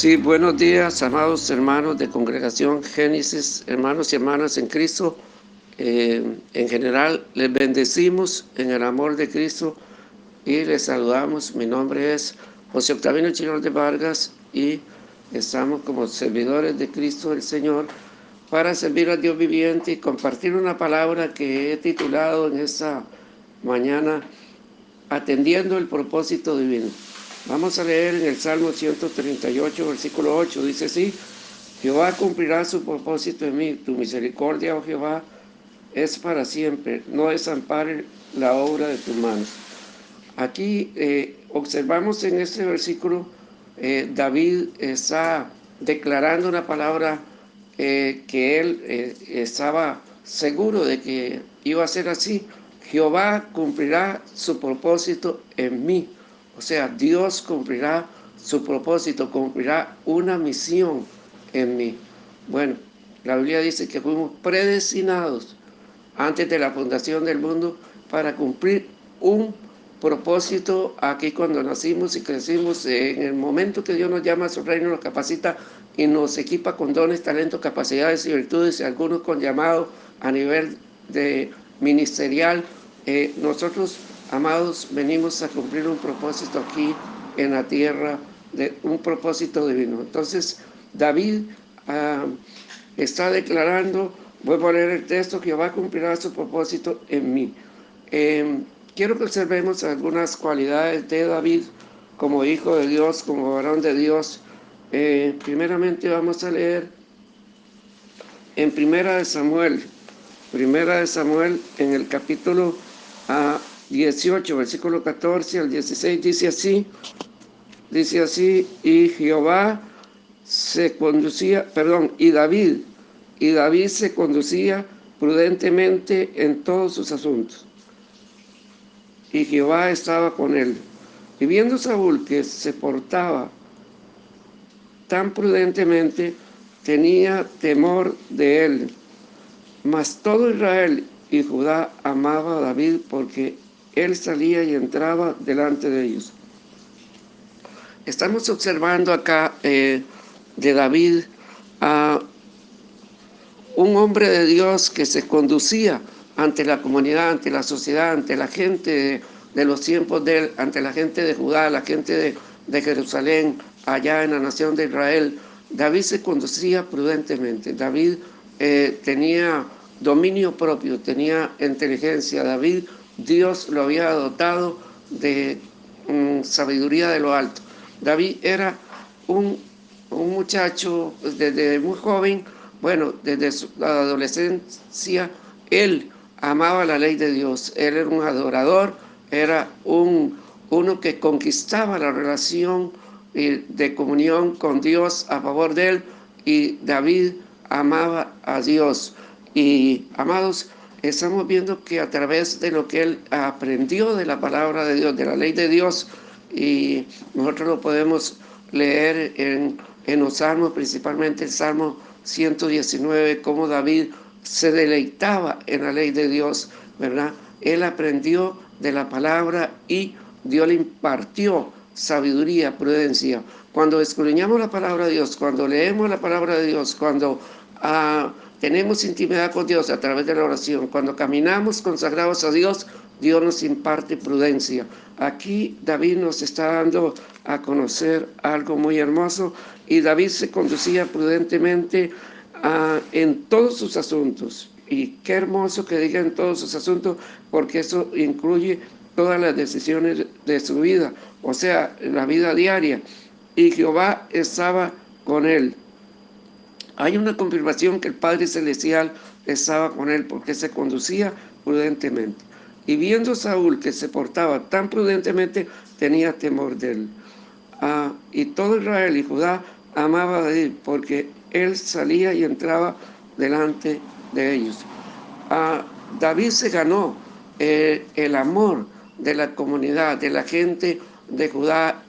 Sí, buenos días, amados hermanos de Congregación Génesis, hermanos y hermanas en Cristo. En general, les bendecimos en el amor de Cristo y les saludamos. Mi nombre es José Octaviano Chirol de Vargas y estamos como servidores de Cristo el Señor para servir a Dios viviente y compartir una palabra que he titulado en esta mañana, Atendiendo el propósito divino. Vamos a leer en el Salmo 138, versículo 8. Dice así: Jehová cumplirá su propósito en mí. Tu misericordia, oh Jehová, es para siempre. No desampares la obra de tus manos. Aquí observamos en este versículo, David está declarando una palabra que él estaba seguro de que iba a ser así. Jehová cumplirá su propósito en mí. O sea, Dios cumplirá su propósito, cumplirá una misión en mí. Bueno, la Biblia dice que fuimos predestinados antes de la fundación del mundo para cumplir un propósito aquí cuando nacimos y crecimos. En el momento que Dios nos llama a su reino, nos capacita y nos equipa con dones, talentos, capacidades y virtudes, y algunos con llamado a nivel de ministerial. Nosotros, amados, venimos a cumplir un propósito aquí en la tierra, de un propósito divino. Entonces, David está declarando, voy a poner el texto: Jehová cumplirá su propósito en mí. Quiero que observemos algunas cualidades de David como hijo de Dios, como varón de Dios. Primeramente vamos a leer en Primera de Samuel en el capítulo 18, versículo 14 al 16, dice así: y Jehová se conducía, y David se conducía prudentemente en todos sus asuntos, y Jehová estaba con él. Y viendo Saúl que se portaba tan prudentemente, tenía temor de él. Mas todo Israel y Judá amaba a David, porque él salía y entraba delante de ellos. Estamos observando acá de David a un hombre de Dios que se conducía ante la comunidad, ante la sociedad, ante la gente de los tiempos de él, ante la gente de Judá, la gente de Jerusalén, allá en la nación de Israel. David se conducía prudentemente. David tenía dominio propio, tenía inteligencia. David, Dios lo había dotado de sabiduría de lo alto. David era un muchacho desde muy joven. Bueno, desde la adolescencia, él amaba la ley de Dios. Él era un adorador, era uno que conquistaba la relación de comunión con Dios a favor de él. Y David amaba a Dios. Y, amados, estamos viendo que a través de lo que él aprendió de la palabra de Dios, de la ley de Dios, y nosotros lo podemos leer en los salmos, principalmente el Salmo 119, cómo David se deleitaba en la ley de Dios, ¿verdad? Él aprendió de la palabra y Dios le impartió sabiduría, prudencia. Cuando escudriñamos la palabra de Dios, cuando leemos la palabra de Dios, cuando tenemos intimidad con Dios a través de la oración, cuando caminamos consagrados a Dios, Dios nos imparte prudencia. Aquí David nos está dando a conocer algo muy hermoso, y David se conducía prudentemente en todos sus asuntos. Y qué hermoso que diga en todos sus asuntos, porque eso incluye todas las decisiones de su vida, o sea, la vida diaria. Y Jehová estaba con él. Hay una confirmación que el Padre Celestial estaba con él, porque se conducía prudentemente. Y viendo Saúl que se portaba tan prudentemente, tenía temor de él. Y todo Israel y Judá amaba a David, porque él salía y entraba delante de ellos. David se ganó el amor de la comunidad, de la gente de Judá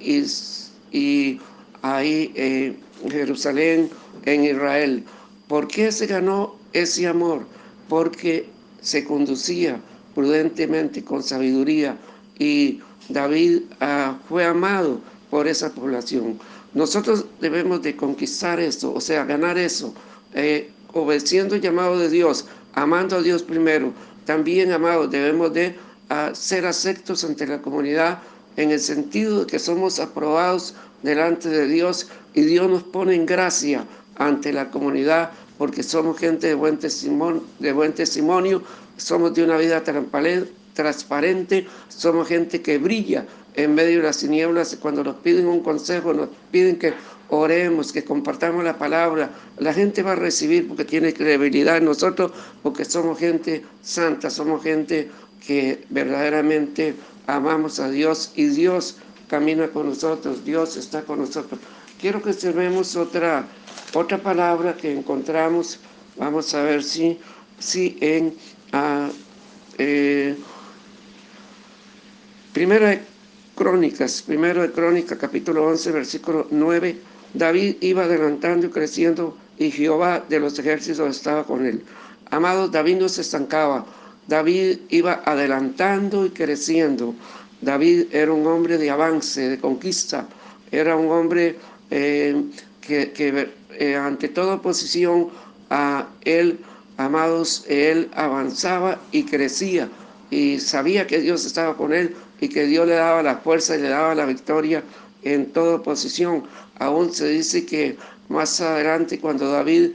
y ahí en Jerusalén, en Israel. ¿Por qué se ganó ese amor? Porque se conducía prudentemente, con sabiduría, y David fue amado por esa población. Nosotros debemos de conquistar eso, o sea, ganar eso, obedeciendo el llamado de Dios, amando a Dios primero. También, amados, debemos de ser aceptos ante la comunidad en el sentido de que somos aprobados delante de Dios y Dios nos pone en gracia ante la comunidad porque somos gente de buen testimonio, somos de una vida transparente, somos gente que brilla en medio de las tinieblas. Cuando nos piden un consejo, nos piden que oremos, que compartamos la palabra, la gente va a recibir porque tiene credibilidad en nosotros, porque somos gente santa, somos gente que verdaderamente amamos a Dios y Dios camina con nosotros, Dios está con nosotros. Quiero que observemos otra palabra que encontramos, vamos a ver si en Primero de Crónicas, capítulo 11, versículo 9, David iba adelantando y creciendo y Jehová de los ejércitos estaba con él. Amados, David no se estancaba, David iba adelantando y creciendo. David era un hombre de avance, de conquista, era un hombre que ante toda oposición a él, amados, él avanzaba y crecía y sabía que Dios estaba con él y que Dios le daba la fuerza y le daba la victoria en toda oposición. Aún se dice que más adelante cuando David,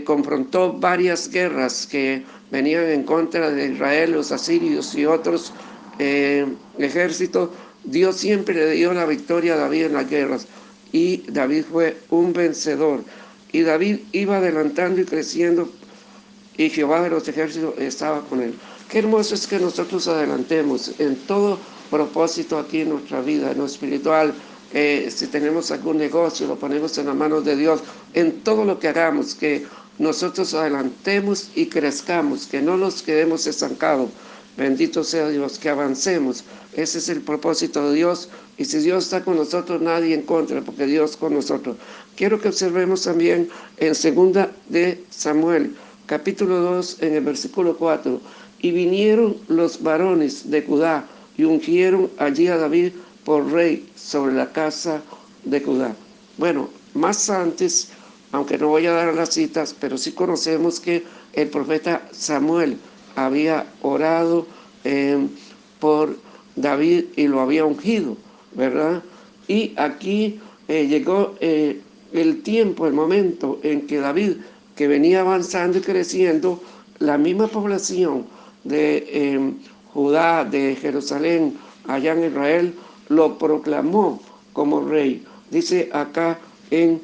confrontó varias guerras que venían en contra de Israel, los asirios y otros ejércitos, Dios siempre le dio la victoria a David en las guerras y David fue un vencedor. Y David iba adelantando y creciendo y Jehová de los ejércitos estaba con él. Qué hermoso es que nosotros adelantemos en todo propósito aquí en nuestra vida, en lo espiritual. Si tenemos algún negocio, lo ponemos en las manos de Dios. En todo lo que hagamos, que nosotros adelantemos y crezcamos, que no nos quedemos estancados. Bendito sea Dios, que avancemos. Ese es el propósito de Dios. Y si Dios está con nosotros, nadie en contra, porque Dios con nosotros. Quiero que observemos también en 2 de Samuel, capítulo 2, en el versículo 4. Y vinieron los varones de Judá y ungieron allí a David por rey sobre la casa de Judá. Bueno, más antes, aunque no voy a dar las citas, pero sí conocemos que el profeta Samuel había orado por David y lo había ungido, ¿verdad? Y aquí llegó el tiempo, el momento en que David, que venía avanzando y creciendo, la misma población de Judá, de Jerusalén, allá en Israel, lo proclamó como rey. Dice acá en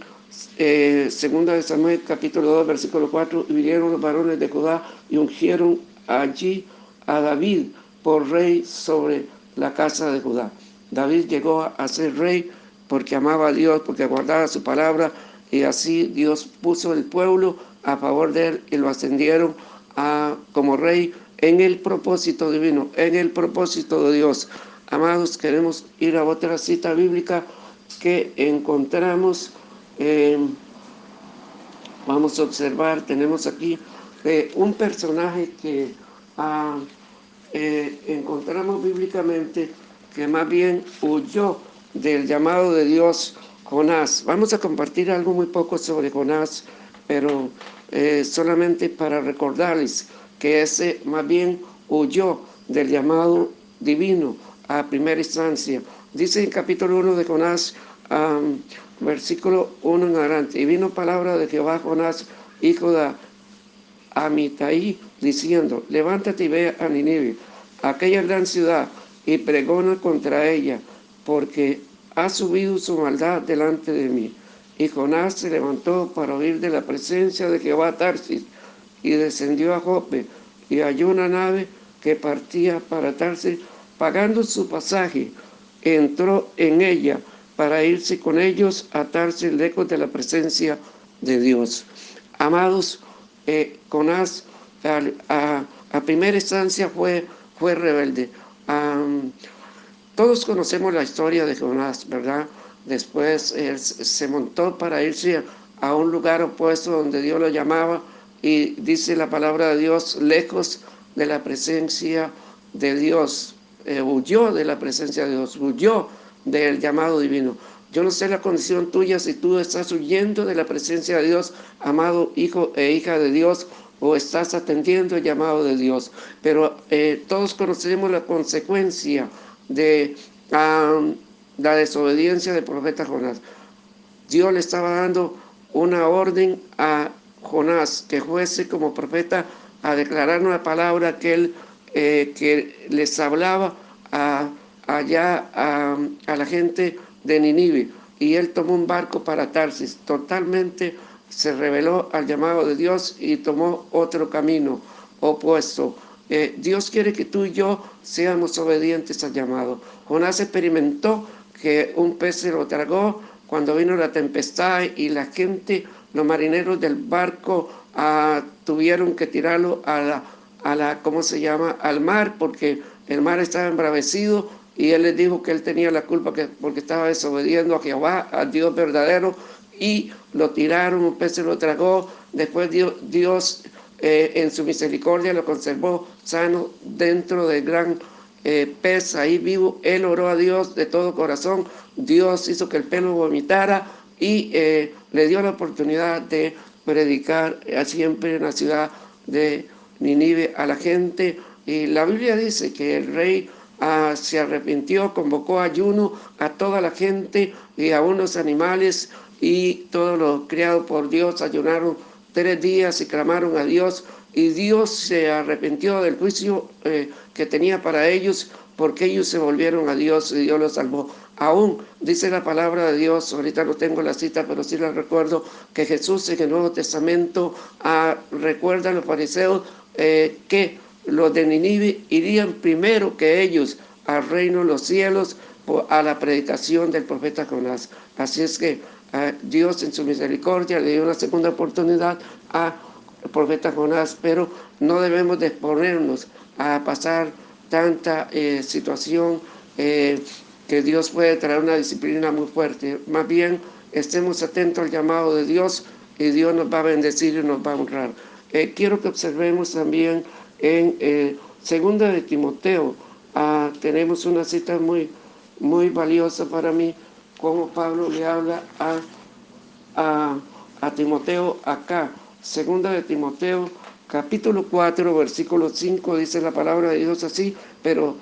2 de Samuel, capítulo 2, versículo 4, y vinieron los varones de Judá y ungieron allí a David por rey sobre la casa de Judá. David llegó a ser rey porque amaba a Dios, porque guardaba su palabra, y así Dios puso el pueblo a favor de él y lo ascendieron como rey en el propósito divino, en el propósito de Dios. Amados, queremos ir a otra cita bíblica que encontramos. Vamos a observar, tenemos aquí un personaje que encontramos bíblicamente que más bien huyó del llamado de Dios, Jonás. Vamos a compartir algo muy poco sobre Jonás, pero solamente para recordarles que ese más bien huyó del llamado divino a primera instancia. Dice en capítulo 1 de Jonás, versículo 1 en adelante, y vino palabra de Jehová a Jonás, hijo de Amitai, diciendo, levántate y ve a Nínive, aquella gran ciudad, y pregona contra ella, porque ha subido su maldad delante de mí. Y Jonás se levantó para huir de la presencia de Jehová a Tarsis, y descendió a Jope, y halló una nave que partía para Tarsis, pagando su pasaje, entró en ella para irse con ellos a Tarsis, lejos de la presencia de Dios. Amados, Jonás a primera instancia fue rebelde. Todos conocemos la historia de Jonás, ¿verdad? Después él se montó para irse a un lugar opuesto donde Dios lo llamaba, y dice la palabra de Dios, lejos de la presencia de Dios, huyó de la presencia de Dios, huyó del llamado divino. Yo no sé la condición tuya si tú estás huyendo de la presencia de Dios, amado hijo e hija de Dios, o estás atendiendo el llamado de Dios. Pero todos conocemos la consecuencia de la desobediencia del profeta Jonás. Dios le estaba dando una orden a Jonás que fuese como profeta a declarar una palabra que él que les hablaba allá a la gente de Ninive. Y él tomó un barco para Tarsis. Totalmente se rebeló al llamado de Dios y tomó otro camino opuesto. Dios quiere que tú y yo seamos obedientes al llamado. Jonás experimentó que un pez se lo tragó cuando vino la tempestad y la gente, los marineros del barco tuvieron que tirarlo ¿cómo se llama? Al mar, porque el mar estaba embravecido y él les dijo que él tenía la culpa porque estaba desobediendo a Jehová, al Dios verdadero, y lo tiraron, un pez se lo tragó. Después Dios en su misericordia lo conservó sano dentro del gran pez ahí vivo. Él oró a Dios de todo corazón. Dios hizo que el pez lo vomitara y le dio la oportunidad de predicar siempre en la ciudad de Ninive a la gente. Y la Biblia dice que el rey se arrepintió, convocó ayuno a toda la gente y a unos animales, y todos los criados por Dios ayunaron 3 días y clamaron a Dios, y Dios se arrepintió del juicio que tenía para ellos, porque ellos se volvieron a Dios y Dios los salvó. Aún dice la palabra de Dios, ahorita no tengo la cita, pero sí la recuerdo, que Jesús en el Nuevo Testamento recuerda a los fariseos que los de Ninive irían primero que ellos al reino de los cielos a la predicación del profeta Jonás. Así es que Dios en su misericordia le dio una segunda oportunidad al profeta Jonás, pero no debemos de exponernos a pasar tanta situación que Dios puede traer una disciplina muy fuerte. Más bien, estemos atentos al llamado de Dios y Dios nos va a bendecir y nos va a honrar. Quiero que observemos también en segunda de Timoteo. Tenemos una cita muy, muy valiosa para mí, como Pablo le habla a Timoteo acá. Segunda de Timoteo, capítulo 4, versículo 5, dice la palabra de Dios así: pero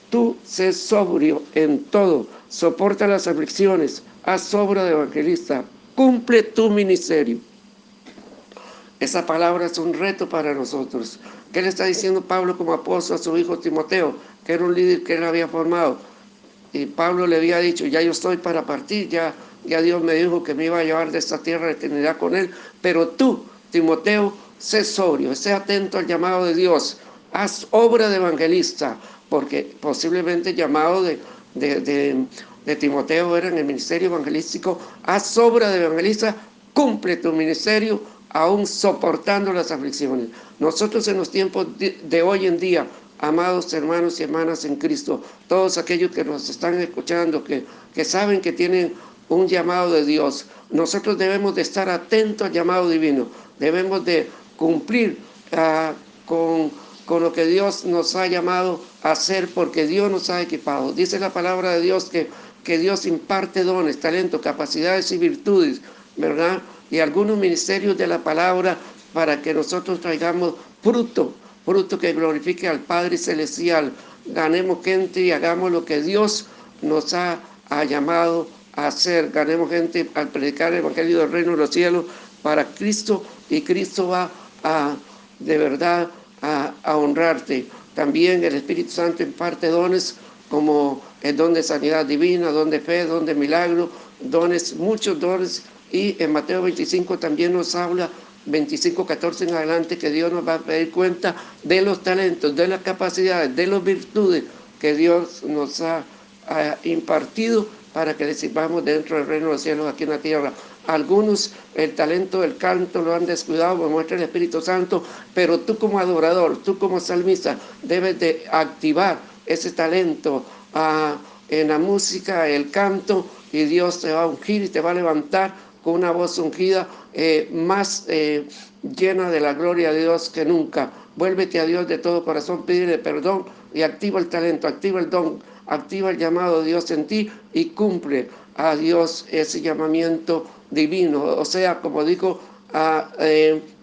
tú sé sobrio en todo, soporta las aflicciones, haz obra de evangelista, cumple tu ministerio. Esa palabra es un reto para nosotros. ¿Qué le está diciendo Pablo como apóstol a su hijo Timoteo, que era un líder que él había formado? Y Pablo le había dicho: ya yo estoy para partir, ya Dios me dijo que me iba a llevar de esta tierra de eternidad con él, pero tú, Timoteo, sé sobrio, sé atento al llamado de Dios, haz obra de evangelista, porque posiblemente el llamado de Timoteo era en el ministerio evangelístico. Haz obra de evangelista, cumple tu ministerio, aún soportando las aflicciones. Nosotros en los tiempos de hoy en día, amados hermanos y hermanas en Cristo, todos aquellos que nos están escuchando, que saben que tienen un llamado de Dios, nosotros debemos de estar atentos al llamado divino, debemos de cumplir con lo que Dios nos ha llamado a hacer, porque Dios nos ha equipado. Dice la palabra de Dios que Dios imparte dones, talentos, capacidades y virtudes, ¿verdad? Y algunos ministerios de la palabra para que nosotros traigamos fruto que glorifique al Padre Celestial. Ganemos gente y hagamos lo que Dios nos ha llamado a hacer. Ganemos gente al predicar el Evangelio del Reino de los Cielos para Cristo, y Cristo va de verdad a honrarte. También el Espíritu Santo imparte dones como el don de sanidad divina, don de fe, don de milagro, dones, muchos dones. Y en Mateo 25 también nos habla, 25:14 en adelante, que Dios nos va a pedir cuenta de los talentos, de las capacidades, de las virtudes que Dios nos ha impartido para que le sirvamos dentro del reino de los cielos aquí en la tierra. Algunos el talento del canto lo han descuidado, como muestra el Espíritu Santo, pero tú como adorador, tú como salmista, debes de activar ese talento en la música, el canto, y Dios te va a ungir y te va a levantar con una voz ungida más llena de la gloria de Dios que nunca. Vuélvete a Dios de todo corazón, pídele perdón y activa el talento, activa el don, activa el llamado de Dios en ti y cumple a Dios ese llamamiento divino. O sea, como dijo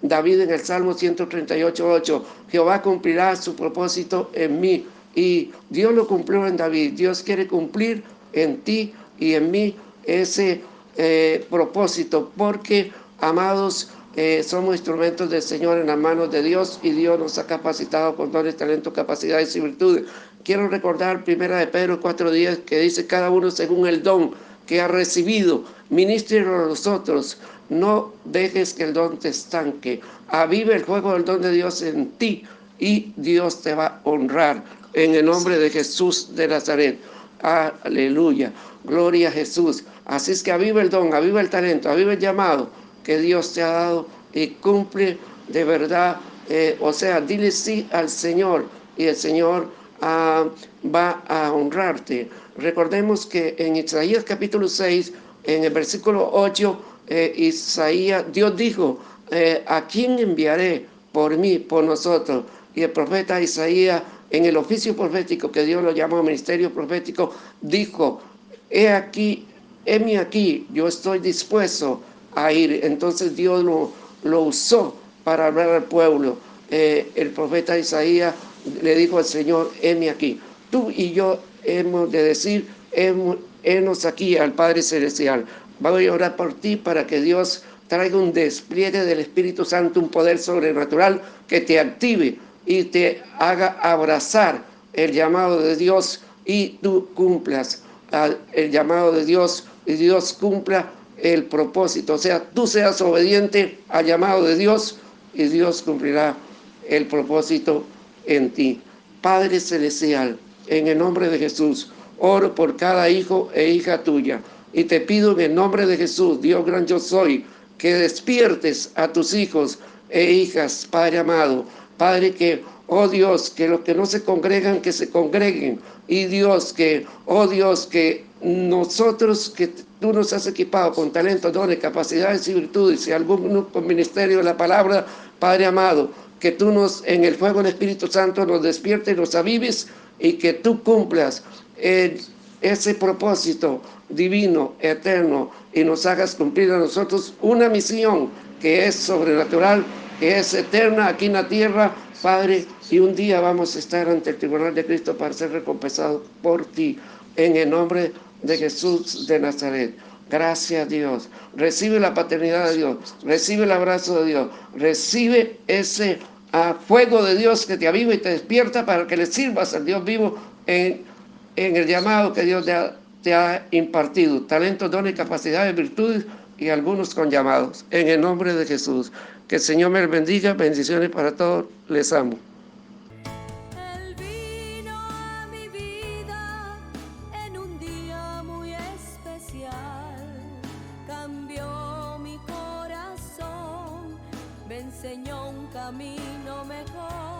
David en el Salmo 138:8, Jehová cumplirá su propósito en mí. Y Dios lo cumplió en David. Dios quiere cumplir en ti y en mí ese propósito, porque, amados, somos instrumentos del Señor en las manos de Dios, y Dios nos ha capacitado con dones, talentos, capacidades y virtudes. Quiero recordar 1 de Pedro 4:10, que dice: cada uno según el don que ha recibido, ministrelo a los otros. No dejes que el don te estanque. Aviva el fuego del don de Dios en ti, y Dios te va a honrar en el nombre de Jesús de Nazaret. Aleluya, gloria a Jesús. Así es que aviva el don, aviva el talento, aviva el llamado que Dios te ha dado, y cumple de verdad. O sea, dile sí al Señor, y el Señor va a honrarte. Recordemos que en Isaías capítulo 6, en el versículo 8, Isaías, Dios dijo: ¿a quién enviaré por mí, por nosotros? Y el profeta Isaías, en el oficio profético que Dios lo llamó ministerio profético, dijo: heme aquí, yo estoy dispuesto a ir. Entonces Dios lo usó para hablar al pueblo. El profeta Isaías le dijo al Señor: heme aquí. Tú y yo hemos de decir: henos aquí al Padre Celestial. Voy a orar por ti para que Dios traiga un despliegue del Espíritu Santo, un poder sobrenatural que te active y te haga abrazar el llamado de Dios, y tú cumplas el llamado de Dios, y Dios cumpla el propósito. O sea, tú seas obediente al llamado de Dios, y Dios cumplirá el propósito en ti. Padre Celestial, en el nombre de Jesús, oro por cada hijo e hija tuya, y te pido en el nombre de Jesús, Dios gran yo soy, que despiertes a tus hijos e hijas, Padre amado. Padre, que, oh Dios, que los que no se congregan, que se congreguen. Y Dios, que, oh Dios, que nosotros, que tú nos has equipado con talentos, dones, capacidades y virtudes, y algunos con ministerio de la palabra, Padre amado, que tú nos, en el fuego del Espíritu Santo, nos despiertes, nos avives, y que tú cumplas ese propósito divino, eterno, y nos hagas cumplir a nosotros una misión que es sobrenatural, que es eterna aquí en la tierra, Padre, y un día vamos a estar ante el tribunal de Cristo para ser recompensados por ti, en el nombre de Jesús de Nazaret. Gracias, Dios. Recibe la paternidad de Dios, recibe el abrazo de Dios, recibe ese fuego de Dios que te aviva y te despierta para que le sirvas al Dios vivo en el llamado que Dios te ha impartido. Talentos, dones, capacidades, virtudes, y algunos con llamados. En el nombre de Jesús. Que el Señor me bendiga. Bendiciones para todos. Les amo. Él vino a mi vida en un día muy especial. Cambió mi corazón, me enseñó un camino mejor.